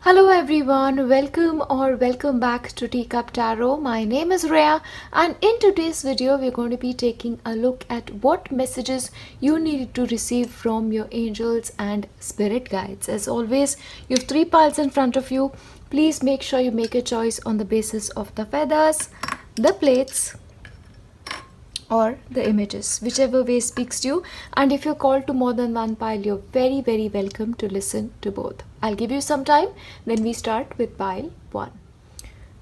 Hello everyone, welcome back to Teacup Tarot. My name is Rhea, and in today's video we're going to be taking a look at what messages you need to receive from your angels and spirit guides. As always, you have three piles in front of you. Please make sure you make a choice on the basis of the feathers, the plates, or the images, whichever way speaks to you. And if you're called to more than one pile, you're very welcome to listen to both. I'll give you some time, then we start with pile 1.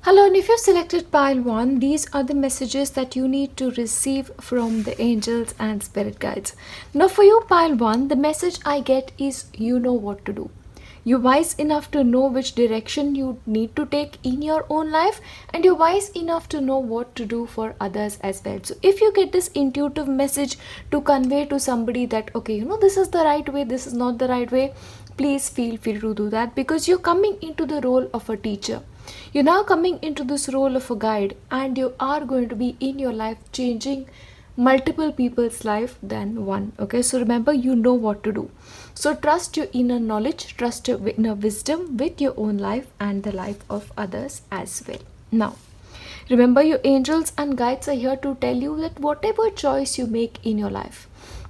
Hello, and if you've selected pile 1, these are the messages that you need to receive from the angels and spirit guides. Now for you, pile 1, the message I get is you know what to do. You're wise enough to know which direction you need to take in your own life, and you're wise enough to know what to do for others as well. So if you get this intuitive message to convey to somebody that, okay, this is the right way, this is not the right way, please feel free to do that, because you're coming into the role of a teacher. You're now coming into this role of a guide, and you are going to be in your life changing multiple people's life than one. Okay, so remember, you know what to do. So trust your inner knowledge, trust your inner wisdom with your own life and the life of others as well. Now remember, your angels and guides are here to tell you that whatever choice you make in your life,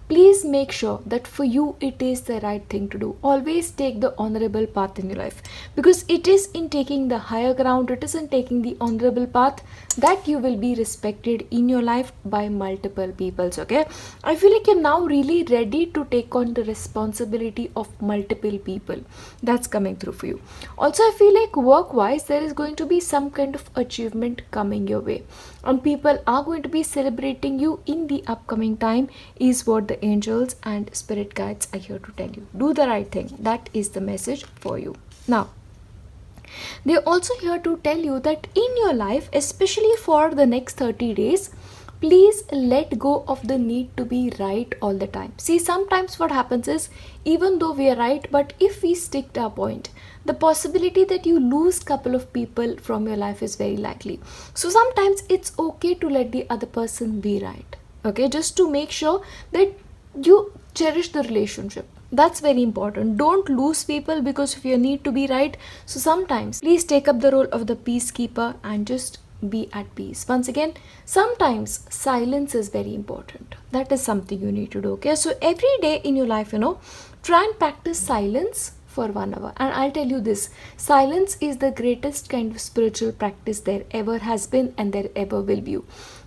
please make sure that for you it is the right thing to do. Always take the honorable path in your life, because it is in taking the higher ground, it is in taking the honorable path that you will be respected in your life by multiple peoples. Okay, I feel like you're now really ready to take on the responsibility of multiple people. That's coming through for you. Also, I feel like work wise there is going to be some kind of achievement coming your way, and people are going to be celebrating you in the upcoming time, is what the angels and spirit guides are here to tell you. Do the right thing. That is the message for you. Now they're also here to tell you that in your life, especially for the next 30 days, please let go of the need to be right all the time. See, sometimes what happens is, even though we are right, but if we stick to our point, the possibility that you lose couple of people from your life is very likely. So sometimes it's okay to let the other person be right. Okay, just to make sure that you cherish the relationship. That's very important. Don't lose people because of your need to be right. So sometimes please take up the role of the peacekeeper and just be at peace. Once again, sometimes silence is very important. That is something you need to do. Okay, so every day in your life, try and practice silence for 1 hour. And I'll tell you this, silence is the greatest kind of spiritual practice there ever has been and there ever will be.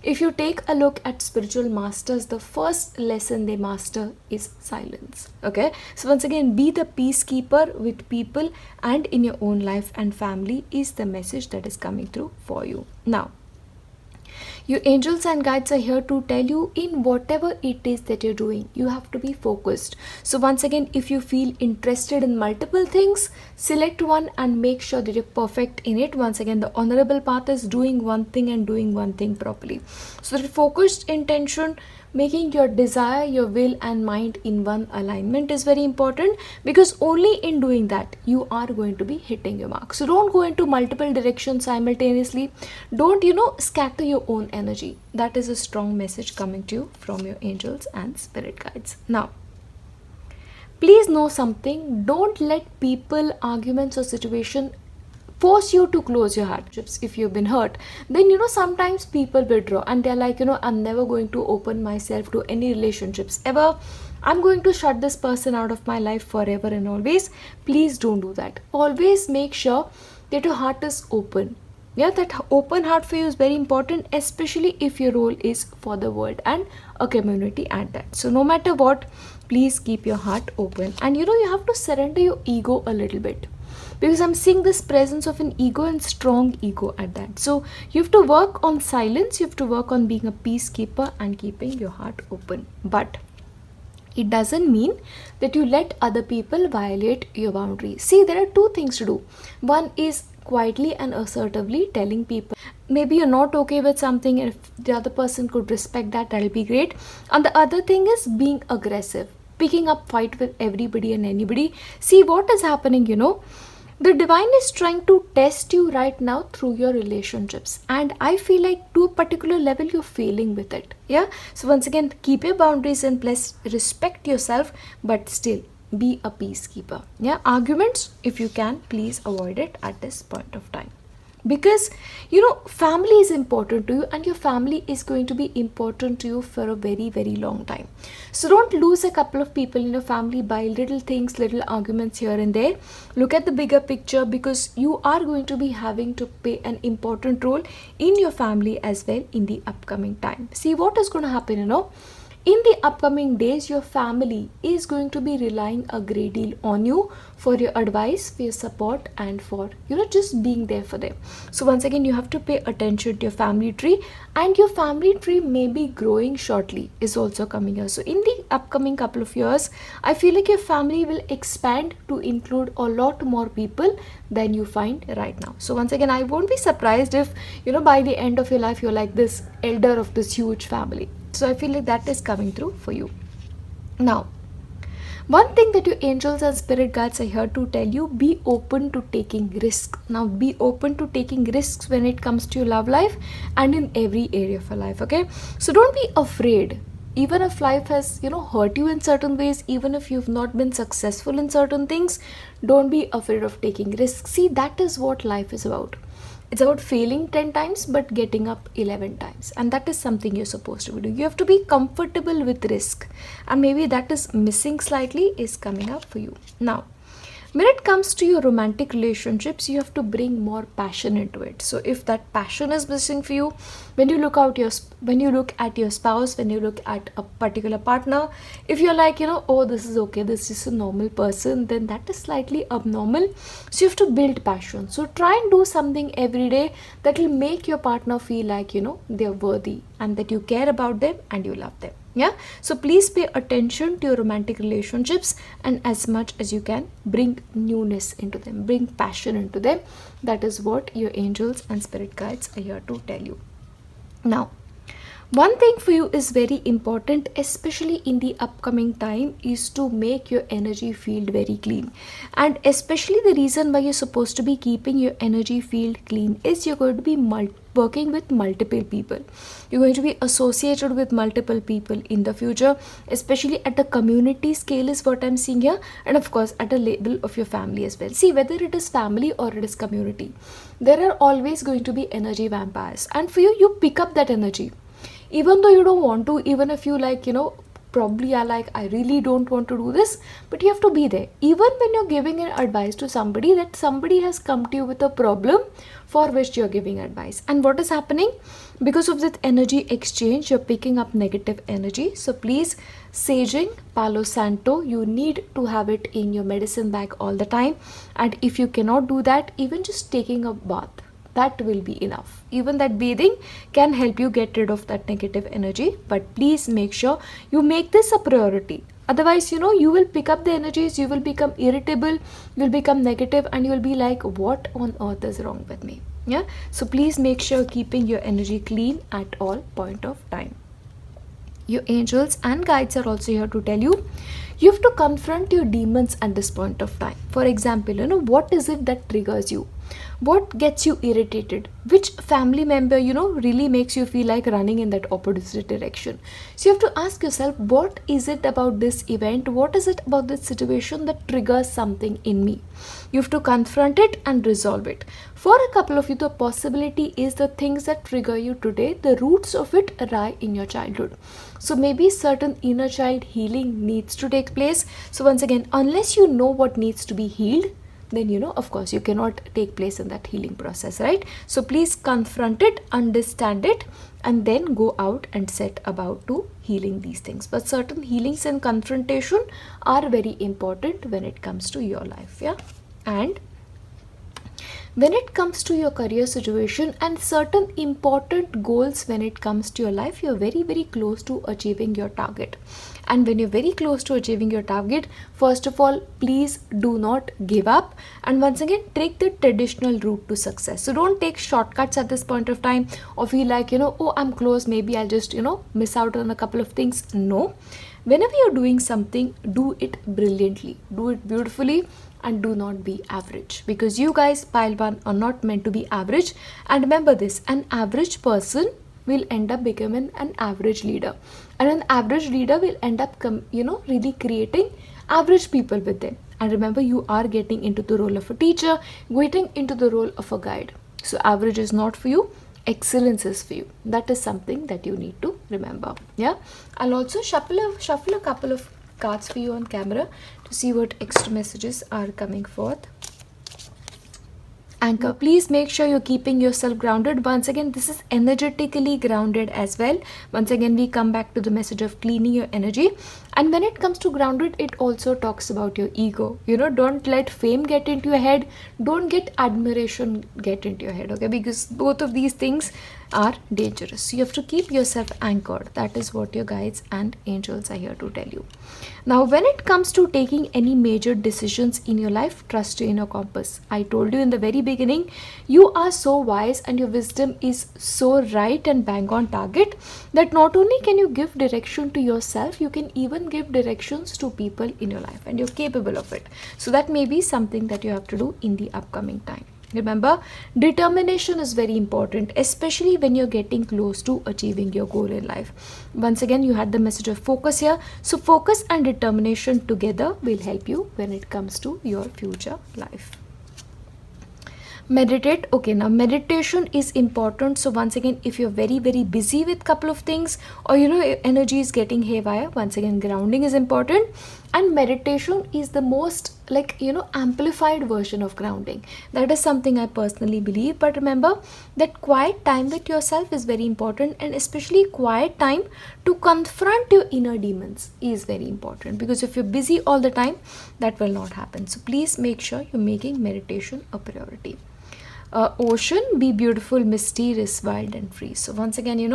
If you take a look at spiritual masters, the first lesson they master is silence. Okay, so once again, be the peacekeeper with people and in your own life and family is the message that is coming through for you. Now your angels and guides are here to tell you, in whatever it is that you're doing, you have to be focused. So once again, if you feel interested in multiple things, select one and make sure that you're perfect in it. Once again, the honorable path is doing one thing and doing one thing properly. So the focused intention, making your desire, your will and mind in one alignment is very important, because only in doing that you are going to be hitting your mark. So don't go into multiple directions simultaneously. Don't scatter your own energy. That is a strong message coming to you from your angels and spirit guides. Now please know something, don't let people, arguments or situation force you to close your heart. If you've been hurt, then sometimes people withdraw and they're like, I'm never going to open myself to any relationships ever. I'm going to shut this person out of my life forever and always. Please don't do that. Always make sure that your heart is open. Yeah, that open heart for you is very important, especially if your role is for the world and a community at that. So no matter what, please keep your heart open. And you have to surrender your ego a little bit, because I'm seeing this presence of an ego and strong ego at that. So you have to work on silence, you have to work on being a peacekeeper and keeping your heart open. But it doesn't mean that you let other people violate your boundaries. See, there are two things to do. One is quietly and assertively telling people, maybe you're not okay with something, and if the other person could respect that, that'll be great. And the other thing is being aggressive, picking up fight with everybody and anybody. See what is happening, the divine is trying to test you right now through your relationships, and I feel like to a particular level you're failing with it. Yeah, so once again, keep your boundaries in place, respect yourself, but still be a peacekeeper. Yeah, arguments, if you can, please avoid it at this point of time, because family is important to you, and your family is going to be important to you for a very very long time. So don't lose a couple of people in your family by little things, little arguments here and there. Look at the bigger picture, because you are going to be having to play an important role in your family as well in the upcoming time. See what is going to happen, in the upcoming days. Your family is going to be relying a great deal on you for your advice, for your support, and for just being there for them. So once again, you have to pay attention to your family tree, and your family tree may be growing shortly, is also coming here. So in the upcoming couple of years, I feel like your family will expand to include a lot more people than you find right now. So once again, I won't be surprised if by the end of your life you're like this elder of this huge family. So I feel like that is coming through for you. Now, one thing that your angels and spirit guides are here to tell you: be open to taking risks. Now, be open to taking risks when it comes to your love life and in every area of your life. Okay, so don't be afraid. Even if life has hurt you in certain ways, even if you've not been successful in certain things, don't be afraid of taking risks. See, that is what life is about. It's about failing 10 times but getting up 11 times, and that is something you're supposed to do. You have to be comfortable with risk, and maybe that is missing slightly, is coming up for you. Now, when it comes to your romantic relationships, you have to bring more passion into it. So if that passion is missing for you, when you look at your spouse, when you look at a particular partner, if you're like oh, this is okay, this is a normal person, then that is slightly abnormal. So you have to build passion. So try and do something every day that will make your partner feel like they're worthy, and that you care about them and you love them. Yeah, so please pay attention to your romantic relationships, and as much as you can, bring newness into them, bring passion into them. That is what your angels and spirit guides are here to tell you. Now, one thing for you is very important, especially in the upcoming time, is to make your energy field very clean. And especially the reason why you're supposed to be keeping your energy field clean is you're going to be working with multiple people. You're going to be associated with multiple people in the future, especially at a community scale is what I'm seeing here, and of course at a level of your family as well. See, whether it is family or it is community, there are always going to be energy vampires, and for you pick up that energy. Even though you don't want to, even if you probably are like, I really don't want to do this, but you have to be there. Even when you're giving an advice to somebody, that somebody has come to you with a problem for which you're giving advice. And what is happening? Because of that energy exchange, you're picking up negative energy. So please, saging, Palo Santo, you need to have it in your medicine bag all the time. And if you cannot do that, even just taking a bath, that will be enough. Even that bathing can help you get rid of that negative energy, but please make sure you make this a priority. Otherwise, you will pick up the energies, you will become irritable, you will become negative, and you will be like, what on earth is wrong with me? Yeah, so please make sure keeping your energy clean at all point of time. Your angels and guides are also here to tell you have to confront your demons at this point of time. For example, what is it that triggers you? What gets you irritated? Which family member, really makes you feel like running in that opposite direction? So you have to ask yourself, what is it about this event? What is it about this situation that triggers something in me? You have to confront it and resolve it. For a couple of you, the possibility is the things that trigger you today, the roots of it lie in your childhood. So maybe certain inner child healing needs to take place. So once again, unless you know what needs to be healed, then of course you cannot take place in that healing process, right? So please confront it, understand it, and then go out and set about to healing these things. But certain healings and confrontation are very important when it comes to your life. Yeah, and when it comes to your career situation and certain important goals when it comes to your life, you're very very close to achieving your target. And when you're very close to achieving your target, first of all, please do not give up, and once again, take the traditional route to success. So don't take shortcuts at this point of time, or feel like oh, I'm close, maybe I'll just miss out on a couple of things. No, whenever you're doing something, do it brilliantly, do it beautifully, and do not be average, because you guys, pile one, are not meant to be average. And remember this, an average person will end up becoming an average leader, and an average leader will end up really creating average people with them. And remember, you are getting into the role of a teacher, getting into the role of a guide. So average is not for you, excellence is for you. That is something that you need to remember. Yeah, I'll also shuffle a couple of cards for you on camera to see what extra messages are coming forth. Anchor, please make sure you're keeping yourself grounded. Once again, this is energetically grounded as well. Once again, we come back to the message of cleaning your energy. And when it comes to grounded, it also talks about your ego. Don't let fame get into your head. Don't get admiration get into your head, okay? Because both of these things are dangerous. So you have to keep yourself anchored. That is what your guides and angels are here to tell you. Now, when it comes to taking any major decisions in your life, trust your inner compass. I told you in the very beginning, you are so wise and your wisdom is so right and bang on target that not only can you give direction to yourself, you can even give directions to people in your life, and you're capable of it. So that may be something that you have to do in the upcoming time. Remember, determination is very important, especially when you're getting close to achieving your goal in life. Once again, you had the message of focus here. So focus and determination together will help you when it comes to your future life. Meditate. Okay, now meditation is important. So once again, if you're very busy with couple of things, or your energy is getting haywire, once again grounding is important. And meditation is the most amplified version of grounding. That is something I personally believe. But remember that quiet time with yourself is very important, and especially quiet time to confront your inner demons is very important, because if you're busy all the time, that will not happen. So please make sure you're making meditation a priority. Ocean, be beautiful, mysterious, wild and free. So once again,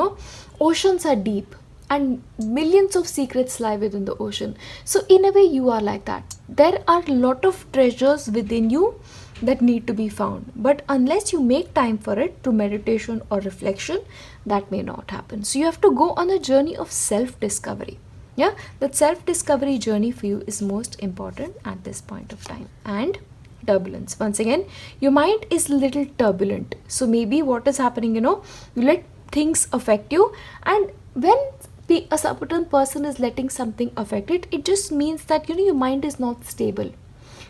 oceans are deep and millions of secrets lie within the ocean. So in a way, you are like that. There are a lot of treasures within you that need to be found, but unless you make time for it through meditation or reflection, that may not happen. So you have to go on a journey of self-discovery. Yeah, that self-discovery journey for you is most important at this point of time. And turbulence. Once again, your mind is a little turbulent. So maybe what is happening, you let things affect you, and when a certain person is letting something affect it, it just means that your mind is not stable.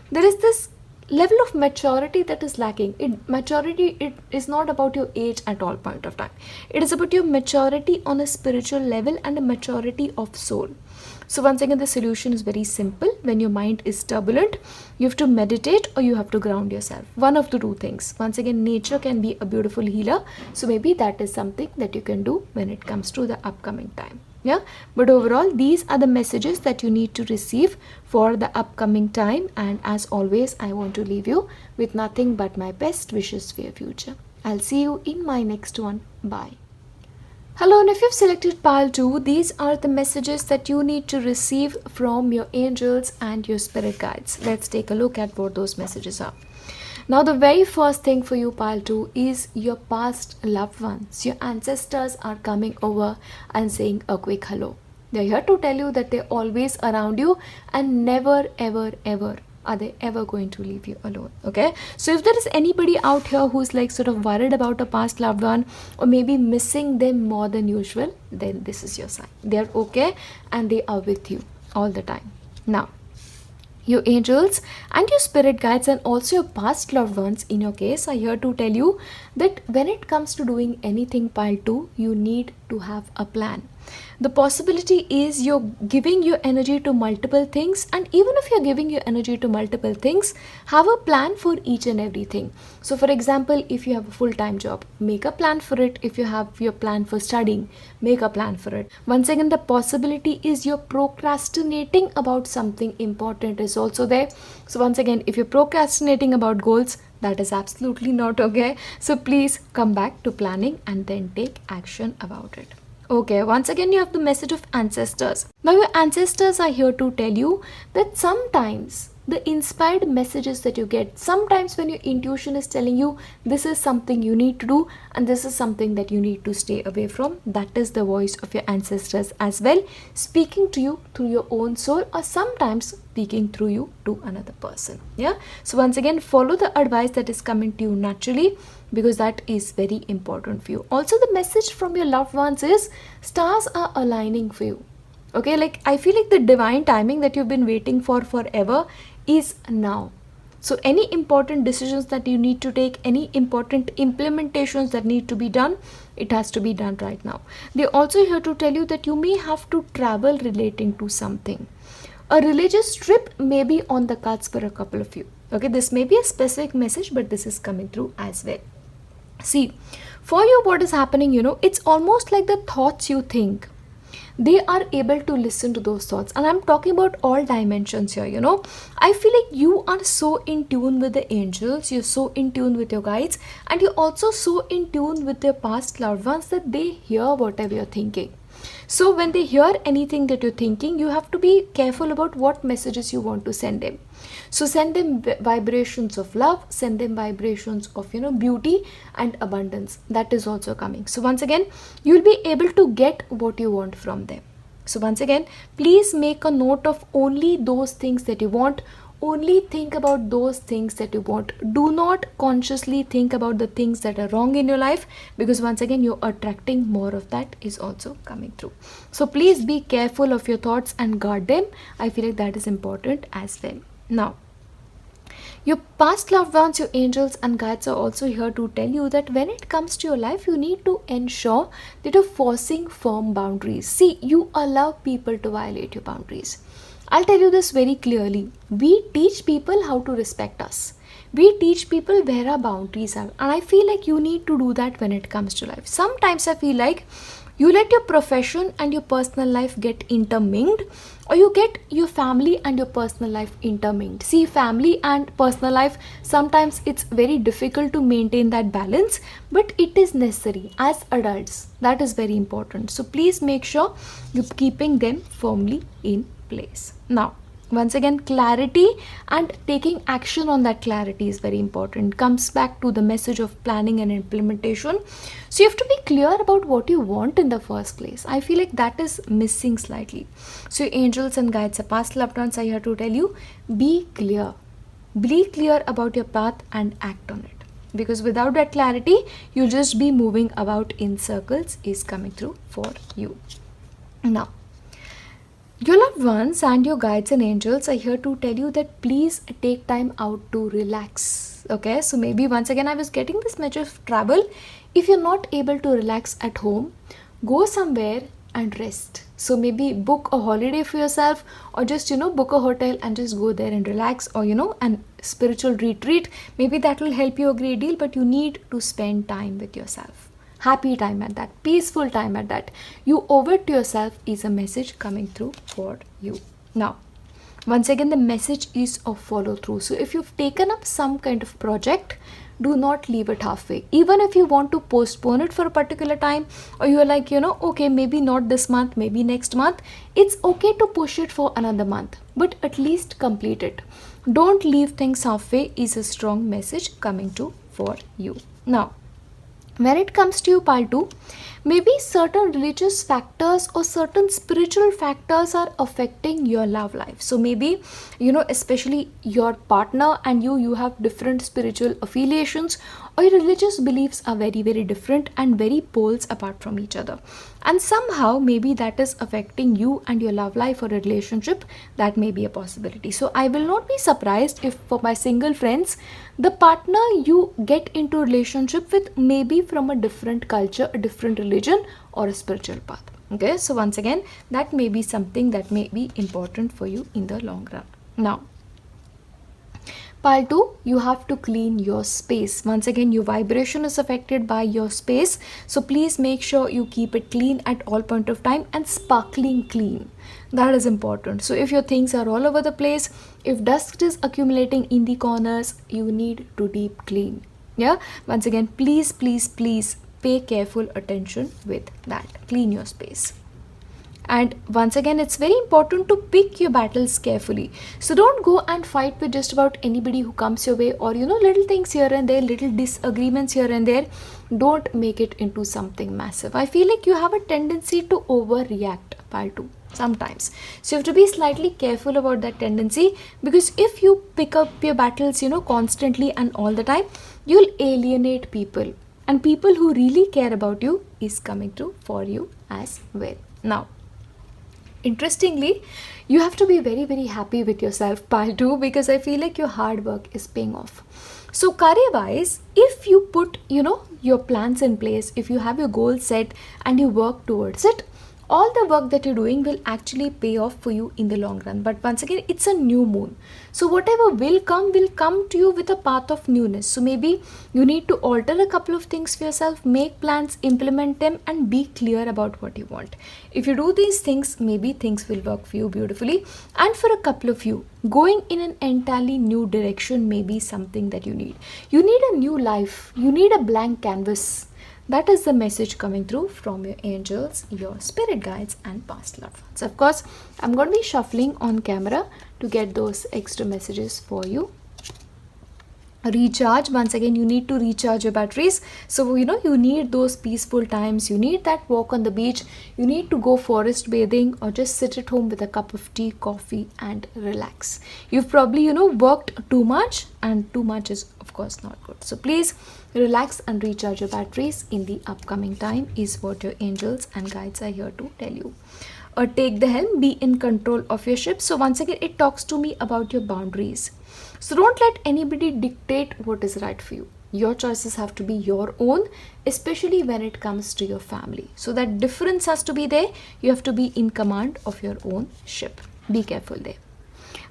There is this level of maturity that is lacking. Maturity, it is not about your age at all point of time. It is about your maturity on a spiritual level and a maturity of soul. So once again, the solution is very simple. When your mind is turbulent, you have to meditate or you have to ground yourself. One of the two things. Once again, nature can be a beautiful healer. So maybe that is something that you can do when it comes to the upcoming time. Yeah, but overall, these are the messages that you need to receive for the upcoming time. And as always, I want to leave you with nothing but my best wishes for your future. I'll see you in my next one. Bye. Hello, and if you've selected pile 2, these are the messages that you need to receive from your angels and your spirit guides. Let's take a look at what those messages are. Now, the very first thing for you, pile 2, is your past loved ones. Your ancestors are coming over and saying a quick hello. They're here to tell you that they're always around you and never, ever, ever are they ever going to leave you alone. Okay, so if there is anybody out here who's sort of worried about a past loved one, or maybe missing them more than usual, then this is your sign. They're okay and they are with you all the time. Now, your angels and your spirit guides and also your past loved ones in your case are here to tell you that when it comes to doing anything, pile 2, you need to have a plan. The possibility is you're giving your energy to multiple things, and even if you're giving your energy to multiple things, have a plan for each and everything. So for example, if you have a full-time job, make a plan for it. If you have your plan for studying, make a plan for it. Once again, the possibility is you're procrastinating about something important is also there. So once again, if you're procrastinating about goals, that is absolutely not okay. So please come back to planning and then take action about it. Okay, once again, you have the message of ancestors. Now, your ancestors are here to tell you that sometimes the inspired messages that you get, sometimes when your intuition is telling you this is something you need to do and this is something that you need to stay away from, that is the voice of your ancestors as well, speaking to you through your own soul, or sometimes speaking through you to another person. Yeah, so once again, follow the advice that is coming to you naturally, because that is very important for you. Also, the message from your loved ones is stars are aligning for you. Okay, like I feel like the divine timing that you've been waiting for forever is now. So any important decisions that you need to take, any important implementations that need to be done, it has to be done right now. They also here to tell you that you may have to travel relating to something. A religious trip may be on the cards for a couple of you. Okay, this may be a specific message, but this is coming through as well. See, for you, what is happening, it's almost like the thoughts you think, they are able to listen to those thoughts. And I'm talking about all dimensions here. I feel like you are so in tune with the angels, you're so in tune with your guides, and you're also so in tune with your past loved ones that they hear whatever you're thinking. So when they hear anything that you're thinking, you have to be careful about what messages you want to send them. So send them vibrations of love, send them vibrations of beauty and abundance. That is also coming. So once again, you'll be able to get what you want from them. So once again, please make a note of only those things that you want. Only think about those things that you want. Do not consciously think about the things that are wrong in your life, because once again you're attracting more of that is also coming through. So please be careful of your thoughts and guard them. I feel like that is important as well. Now, your past loved ones, your angels and guides are also here to tell you that when it comes to your life, you need to ensure that you're forcing firm boundaries. See, you allow people to violate your boundaries. I'll tell you this very clearly. We teach people how to respect us. We teach people where our boundaries are. And I feel like you need to do that when it comes to life. Sometimes I feel like you let your profession and your personal life get intermingled, or you get your family and your personal life intermingled. See, family and personal life, sometimes it's very difficult to maintain that balance, but it is necessary as adults. That is very important. So please make sure you're keeping them firmly in place. Now, once again, clarity and taking action on that clarity is very important. Comes back to the message of planning and implementation. So you have to be clear about what you want in the first place. I feel like that is missing slightly. So your angels and guides, your past loved ones are here to tell you, be clear. Be clear about your path and act on it. Because without that clarity, you'll just be moving about in circles is coming through for you. Now, your loved ones and your guides and angels are here to tell you that please take time out to relax. Okay, so maybe once again I was getting this message of travel. If you're not able to relax at home, go somewhere and rest. So maybe book a holiday for yourself, or just book a hotel and just go there and relax, or an spiritual retreat. Maybe that will help you a great deal, but you need to spend time with yourself. Happy time at that, peaceful time at that. You owe it to yourself is a message coming through for you. Now, once again, the message is of follow through. So if you've taken up some kind of project, do not leave it halfway. Even if you want to postpone it for a particular time, or you're like, okay, maybe not this month, maybe next month, it's okay to push it for another month, but at least complete it. Don't leave things halfway is a strong message coming to for you. Now, when it comes to you, pile 2, maybe certain religious factors or certain spiritual factors are affecting your love life. So maybe, especially your partner and you have different spiritual affiliations, or your religious beliefs are very, very different and very poles apart from each other. And somehow maybe that is affecting you and your love life or relationship. That may be a possibility. So I will not be surprised if for my single friends, the partner you get into relationship with may be from a different culture, a different religion, or a spiritual path. Okay, so once again, that may be something that may be important for you in the long run. Now, pile 2, you have to clean your space. Once again, your vibration is affected by your space. So please make sure you keep it clean at all point of time and sparkling clean. That is important. So if your things are all over the place, if dust is accumulating in the corners, you need to deep clean. Yeah. Once again, please pay careful attention with that. Clean your space. And once again, it's very important to pick your battles carefully. So don't go and fight with just about anybody who comes your way, or little things here and there, little disagreements here and there. Don't make it into something massive. I feel like you have a tendency to overreact, pile 2, sometimes. So you have to be slightly careful about that tendency, because if you pick up your battles, constantly and all the time, you'll alienate people. And people who really care about you is coming through for you as well. Now, Interestingly, you have to be very, very happy with yourself, pile 2, because I feel like your hard work is paying off. So, career wise, if you put, your plans in place, if you have your goal set and you work towards it, all the work that you're doing will actually pay off for you in the long run. But once again, it's a new moon, so whatever will come to you with a path of newness. So maybe you need to alter a couple of things for yourself, make plans, implement them, and be clear about what you want. If you do these things, maybe things will work for you beautifully. And for a couple of you, going in an entirely new direction may be something that you need. You need a new life, you need a blank canvas. That is the message coming through from your angels, your spirit guides, and past loved ones. Of course, I'm going to be shuffling on camera to get those extra messages for you. Recharge. Once again, you need to recharge your batteries. So, you need those peaceful times. You need that walk on the beach. You need to go forest bathing or just sit at home with a cup of tea, coffee, and relax. You've probably, worked too much, and too much is, of course, not good. So, please relax and recharge your batteries in the upcoming time is what your angels and guides are here to tell you. Or take the helm, be in control of your ship. So once again, it talks to me about your boundaries. So don't let anybody dictate what is right for you. Your choices have to be your own, especially when it comes to your family. So that difference has to be there. You have to be in command of your own ship. Be careful there.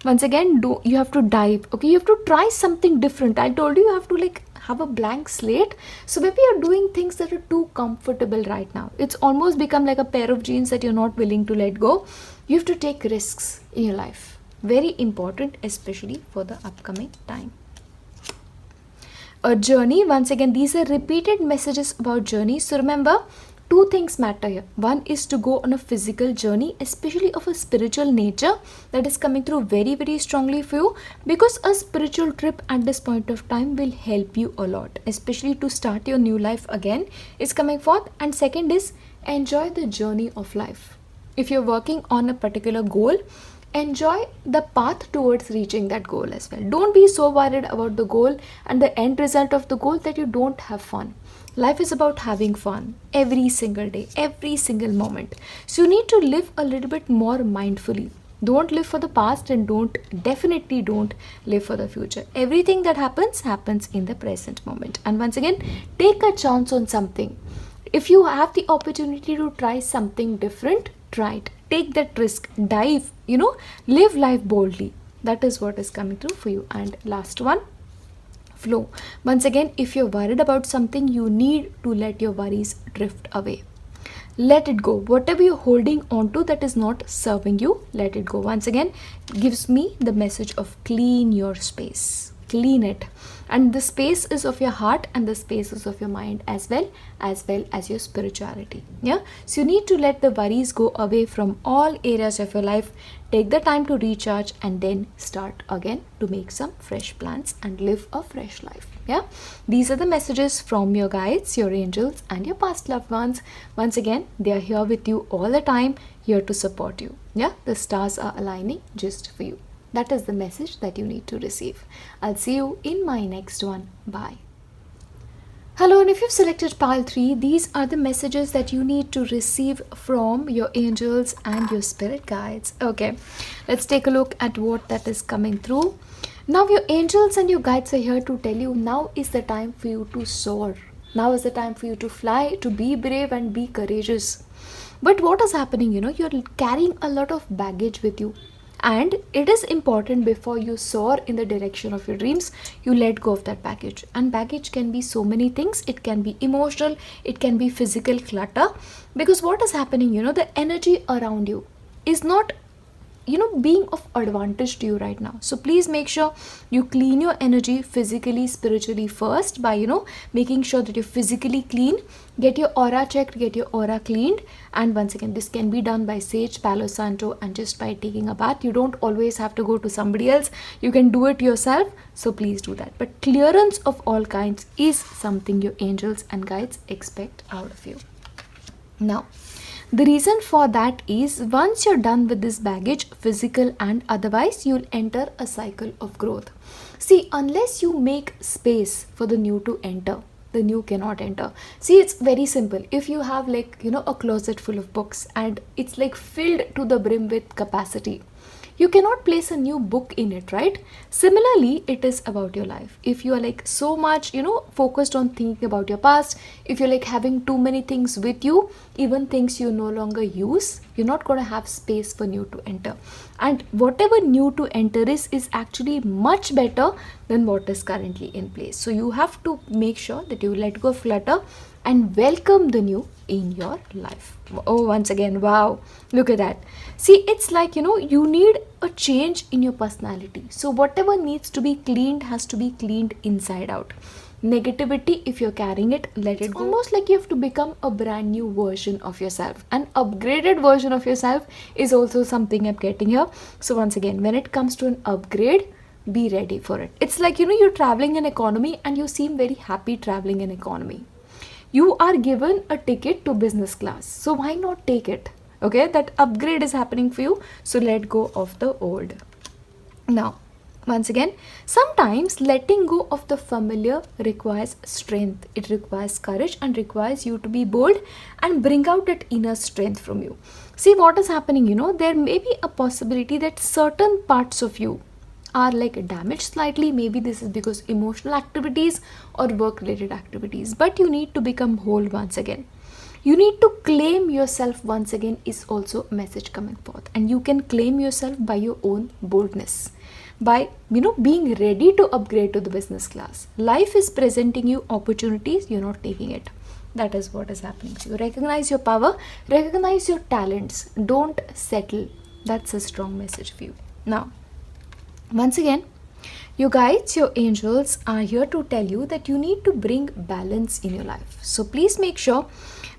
Once again, you have to dive. Okay, you have to try something different. I told you have to have a blank slate. So maybe you're doing things that are too comfortable right now. It's almost become like a pair of jeans that you're not willing to let go. You have to take risks in your life. Very important, especially for the upcoming time. A journey. Once again, these are repeated messages about journey. So remember, two things matter here. One is to go on a physical journey, especially of a spiritual nature, that is coming through very, very strongly for you, because a spiritual trip at this point of time will help you a lot, especially to start your new life again is coming forth. And second is enjoy the journey of life. If you're working on a particular goal, enjoy the path towards reaching that goal as well. Don't be so worried about the goal and the end result of the goal that you don't have fun. Life is about having fun every single day, every single moment. So you need to live a little bit more mindfully. Don't live for the past, and definitely don't live for the future. Everything that happens in the present moment. And once again, take a chance on something. If you have the opportunity to try something different, try it. Take that risk, dive, live life boldly. That is what is coming through for you. And last one, flow. Once again, if you're worried about something, you need to let your worries drift away. Let it go. Whatever you're holding on to that is not serving you, let it go. Once again, gives me the message of clean your space. Clean it. And the space is of your heart, and the space is of your mind as well as your spirituality. Yeah. So you need to let the worries go away from all areas of your life. Take the time to recharge and then start again to make some fresh plans and live a fresh life. Yeah. These are the messages from your guides, your angels, and your past loved ones. Once again, they are here with you all the time, here to support you. Yeah. The stars are aligning just for you. That is the message that you need to receive. I'll see you in my next one. Bye. Hello, and if you've selected pile 3, these are the messages that you need to receive from your angels and your spirit guides. Okay, let's take a look at what that is coming through. Now your angels and your guides are here to tell you now is the time for you to soar. Now is the time for you to fly, to be brave and be courageous. But what is happening, you're carrying a lot of baggage with you. And it is important, before you soar in the direction of your dreams, you let go of that baggage. And baggage can be so many things. It can be emotional, it can be physical clutter. Because what is happening, the energy around you is not being of advantage to you right now. So please make sure you clean your energy physically, spiritually first by making sure that you're physically clean. Get your aura checked, get your aura cleaned. And once again, this can be done by sage, Palo Santo, and just by taking a bath. You don't always have to go to somebody else. You can do it yourself. So please do that. But clearance of all kinds is something your angels and guides expect out of you. Now, the reason for that is, once you're done with this baggage, physical and otherwise, you'll enter a cycle of growth. See, unless you make space for the new to enter, the new cannot enter. See, it's very simple. If you have like, a closet full of books and it's like filled to the brim with capacity, you cannot place a new book in it, right? Similarly, it is about your life. If you are like so much, focused on thinking about your past, if you're like having too many things with you, even things you no longer use, you're not going to have space for new to enter. And whatever new to enter is actually much better than what is currently in place. So you have to make sure that you let go of clutter and welcome the new in your life. Oh, once again, wow, look at that. See, it's like, you need a change in your personality. So whatever needs to be cleaned has to be cleaned inside out. Negativity, if you're carrying it, let it go. Almost like you have to become a brand new version of yourself. An upgraded version of yourself is also something I'm getting here. So once again, when it comes to an upgrade, be ready for it. It's like, you're traveling in economy and you seem very happy traveling in economy. You are given a ticket to business class, so why not take it? Okay, that upgrade is happening for you, so let go of the old. Now, once again, sometimes letting go of the familiar requires strength. It requires courage and requires you to be bold and bring out that inner strength from you. See what is happening, there may be a possibility that certain parts of you are like damaged slightly. Maybe this is because emotional activities or work related activities, but you need to become whole once again. You need to claim yourself once again is also a message coming forth, and you can claim yourself by your own boldness, by being ready to upgrade to the business class. Life is presenting you opportunities, you're not taking it. That is what is happening. So recognize your power, recognize your talents, don't settle. That's a strong message for you. Now, once again, your guides, your angels are here to tell you that you need to bring balance in your life. So please make sure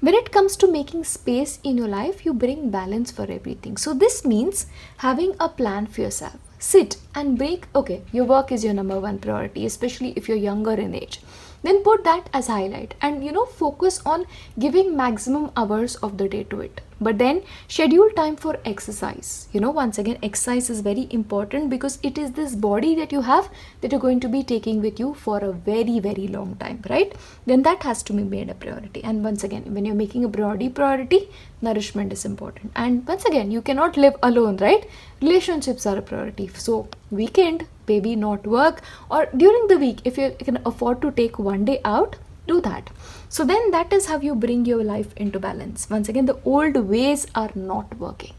when it comes to making space in your life, you bring balance for everything. So this means having a plan for yourself. Sit and break. Okay, your work is your number one priority, especially if you're younger in age. Then put that as highlight and focus on giving maximum hours of the day to it. But then schedule time for exercise. Once again, exercise is very important because it is this body that you have that you're going to be taking with you for a very, very long time, right? Then that has to be made a priority. And once again, when you're making a priority, nourishment is important. And once again, you cannot live alone, right? Relationships are a priority. So weekend, maybe not work, or during the week, if you can afford to take one day out, do that. So then that is how you bring your life into balance. Once again, the old ways are not working.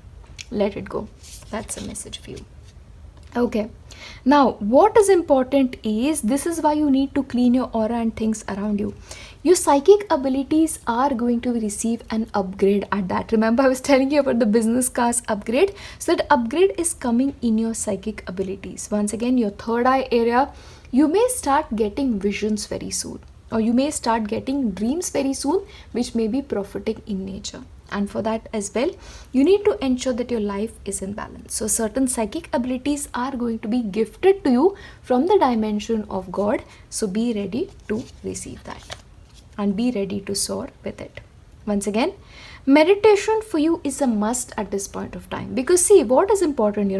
Let it go. That's a message for you. Okay. Now, what is important is, this is why you need to clean your aura and things around you. Your psychic abilities are going to receive an upgrade at that. Remember, I was telling you about the business class upgrade. So that upgrade is coming in your psychic abilities. Once again, your third eye area, you may start getting visions very soon, or you may start getting dreams very soon, which may be prophetic in nature. And for that as well, you need to ensure that your life is in balance. So certain psychic abilities are going to be gifted to you from the dimension of God. So be ready to receive that and be ready to soar with it. Once again, meditation for you is a must at this point of time, because see what is important,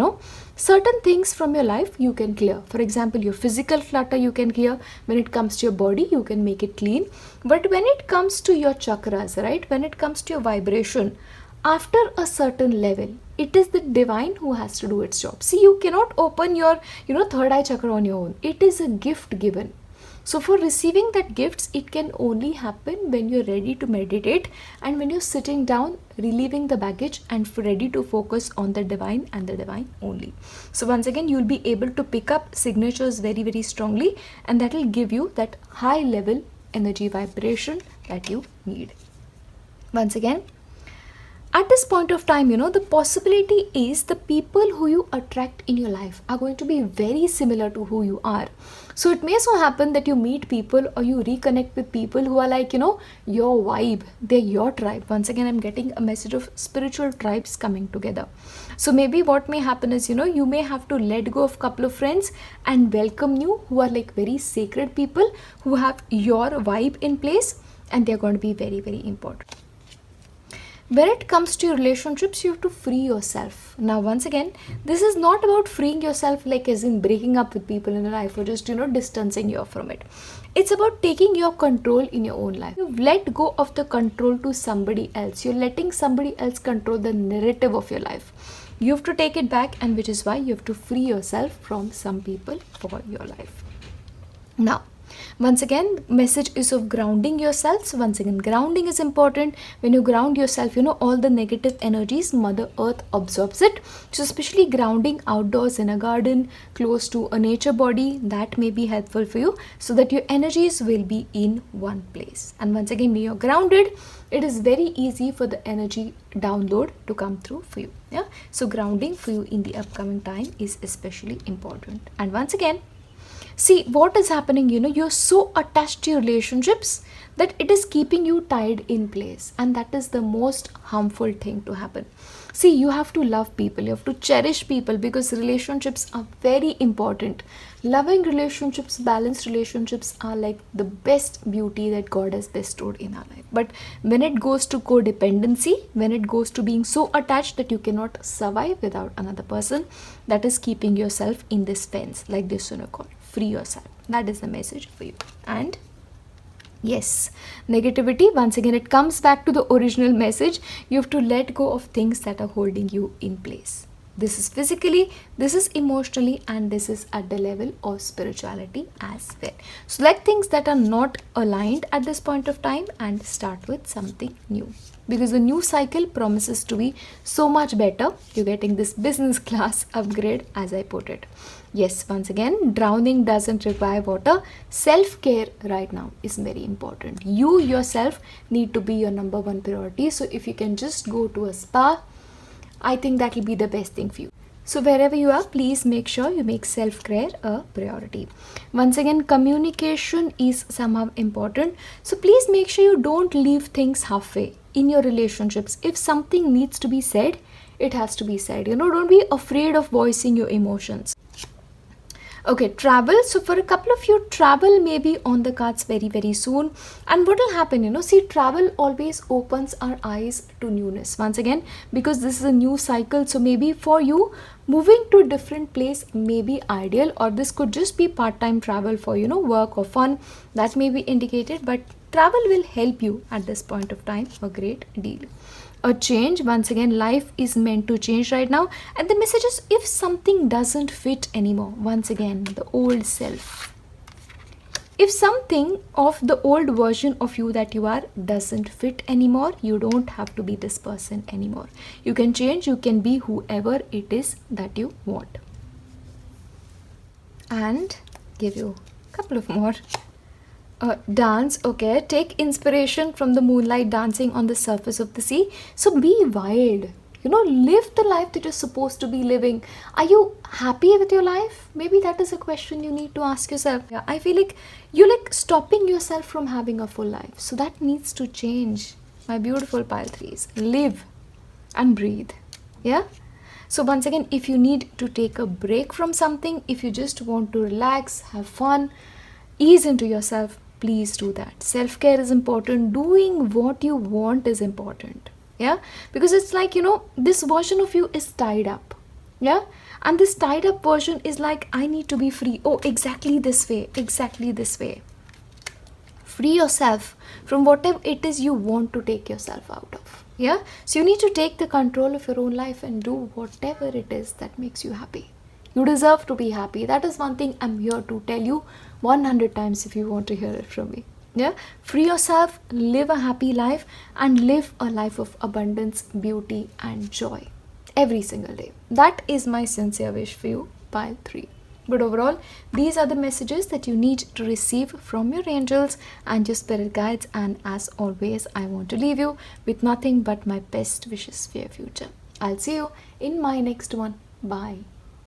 certain things from your life you can clear. For example, your physical clutter you can clear. When it comes to your body, you can make it clean. But when it comes to your chakras, right, when it comes to your vibration, after a certain level, it is the divine who has to do its job. See, you cannot open your third eye chakra on your own. It is a gift given. So for receiving that gifts, it can only happen when you're ready to meditate and when you're sitting down, relieving the baggage and ready to focus on the divine and the divine only. So once again, you'll be able to pick up signatures very, very strongly, and that will give you that high level energy vibration that you need. Once again, at this point of time, the possibility is the people who you attract in your life are going to be very similar to who you are. So it may so happen that you meet people or you reconnect with people who are like, your vibe, they're your tribe. Once again, I'm getting a message of spiritual tribes coming together. So maybe what may happen is, you may have to let go of a couple of friends and welcome you who are like very sacred people who have your vibe in place, and they're going to be very, very important. When it comes to your relationships, you have to free yourself. Now, once again, this is not about freeing yourself like as in breaking up with people in your life or just, distancing you from it. It's about taking your control in your own life. You've let go of the control to somebody else. You're letting somebody else control the narrative of your life. You have to take it back, and which is why you have to free yourself from some people for your life. Now, once again, message is of grounding yourself. So once again, grounding is important. When you ground yourself, all the negative energies, Mother Earth absorbs it. So especially grounding outdoors in a garden, close to a nature body, that may be helpful for you so that your energies will be in one place. And once again, when you're grounded, it is very easy for the energy download to come through for you. Yeah. So grounding for you in the upcoming time is especially important. And once again, see what is happening, you're so attached to your relationships that it is keeping you tied in place, and that is the most harmful thing to happen. See, you have to love people, you have to cherish people, because relationships are very important. Loving relationships, balanced relationships are like the best beauty that God has bestowed in our life. But when it goes to codependency, when it goes to being so attached that you cannot survive without another person, that is keeping yourself in this fence, like this unicorn. Free yourself. That is the message for you. And yes, negativity, once again, it comes back to the original message. You have to let go of things that are holding you in place. This is physically, this is emotionally, and this is at the level of spirituality as well. So let things that are not aligned at this point of time and start with something new, because the new cycle promises to be so much better. You're getting this business class upgrade, as I put it. Yes, once again, drowning doesn't require water. Self-care right now is very important. You yourself need to be your number one priority. So if you can just go to a spa, I think that will be the best thing for you. So wherever you are, please make sure you make self-care a priority. Once again, communication is somehow important. So please make sure you don't leave things halfway in your relationships. If something needs to be said, it has to be said. Don't be afraid of voicing your emotions. Okay, travel. So for a couple of you, travel may be on the cards very, very soon. And what will happen, see, travel always opens our eyes to newness. Once again, because this is a new cycle. So maybe for you, moving to a different place may be ideal, or this could just be part-time travel for, work or fun. That may be indicated, but travel will help you at this point of time a great deal. A change, once again, life is meant to change right now, and the message is, if something doesn't fit anymore, once again, the old self, if something of the old version of you that you are doesn't fit anymore, you don't have to be this person anymore. You can change, you can be whoever it is that you want. And give you a couple of more. Dance, okay, take inspiration from the moonlight dancing on the surface of the sea. So be wild, live the life that you're supposed to be living. Are you happy with your life? Maybe that is a question you need to ask yourself. Yeah, I feel like you're like stopping yourself from having a full life. So that needs to change. My beautiful pile threes, live and breathe. Yeah. So once again, if you need to take a break from something, if you just want to relax, have fun, ease into yourself, please do that. Self-care is important. Doing what you want is important. Yeah, because it's like, this version of you is tied up. Yeah, and this tied up version is like, I need to be free. Oh, exactly this way, exactly this way. Free yourself from whatever it is you want to take yourself out of. Yeah, so you need to take the control of your own life and do whatever it is that makes you happy. You deserve to be happy. That is one thing I'm here to tell you 100 times if you want to hear it from me. Yeah, free yourself, live a happy life, and live a life of abundance, beauty, and joy every single day. That is my sincere wish for you, pile 3. But overall, these are the messages that you need to receive from your angels and your spirit guides. And as always, I want to leave you with nothing but my best wishes for your future. I'll see you in my next one. Bye.